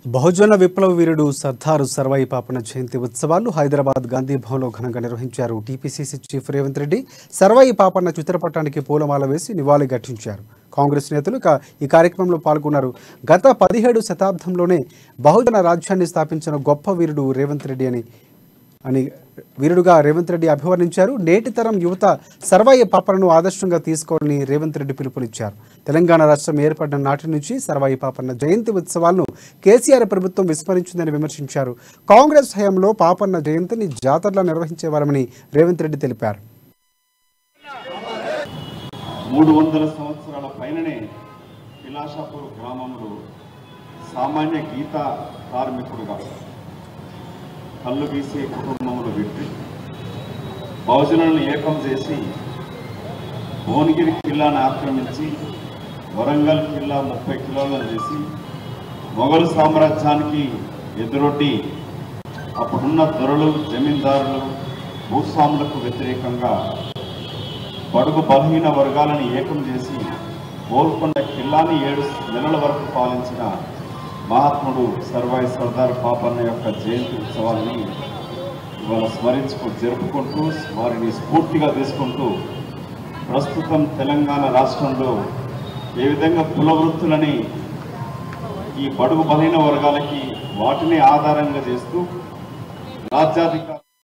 బహుజన విప్లవ వీరుడు సర్దార్ సర్వాయి పాపన్న జయంతి ఉత్సవాలు హైదరాబాద్ గాంధీ భవన్లో ఘనంగా నిర్వహించారు. టీపీసీసీ చీఫ్ రేవంత్ రెడ్డి సర్వాయి పాపన్న చిత్రపటానికి పూలమాల వేసి నివాళి ఘటించారు. కాంగ్రెస్ నేతలు ఈ కార్యక్రమంలో పాల్గొన్నారు. గత 17 శతాబ్దంలోనే బహుజన రాజ్యాన్ని స్థాపించిన గొప్ప వీరుడు రేవంత్ రెడ్డి వీరుడుగా రేవంత్ రెడ్డి అభివర్ణించారు. నేటి తరం యువత సర్వాయి పాపన్నను ఆదర్శంగా తీసుకోవాలని రేవంత్ రెడ్డి పిలుపునిచ్చారు. తెలంగాణ రాష్ట్రం ఏర్పడిన నాటి నుంచి సర్వాయి పాపన్న జయంతి ఉత్సవాలను కేసీఆర్ ప్రభుత్వం విస్మరించిందని విమర్శించారు. కాంగ్రెస్ హయాంలో పాపన్న జయంతిని జాతరలా నిర్వహించేవారని రేవంత్ రెడ్డి తెలిపారు. 300 సంవత్సరాల పైననే పిలాషాపూర్ గ్రామంలో సామాన్య గీత కార్మికుడుగా కళ్ళు గీసే కుటుంబంలో పెట్టి బహుజనులను ఏకం చేసి భువనగిరి కిల్లాను ఆక్రమించి వరంగల్ కిల్లా 30 కిలోలను చేసి మొఘలు సామ్రాజ్యానికి ఎదురొడ్డి అప్పుడున్న దొరలు, జమీందారులు, భూస్వాములకు వ్యతిరేకంగా బడుగు బలహీన వర్గాలను ఏకం చేసి గోల్కొండ కిల్లాని 7 నెలల వరకు పాలించిన మహాత్ముడు సర్వాయి సర్దార్ పాపన్న యొక్క జయంతి ఉత్సవాలని ఇవాళ జరుపుకుంటూ వారిని స్ఫూర్తిగా తీసుకుంటూ ప్రస్తుతం తెలంగాణ రాష్ట్రంలో ఏ విధంగా కుల వృత్తులని ఈ బడుగు బలహీన వర్గాలకి వాటిని ఆధారంగా చేస్తూ రాజ్యాధికార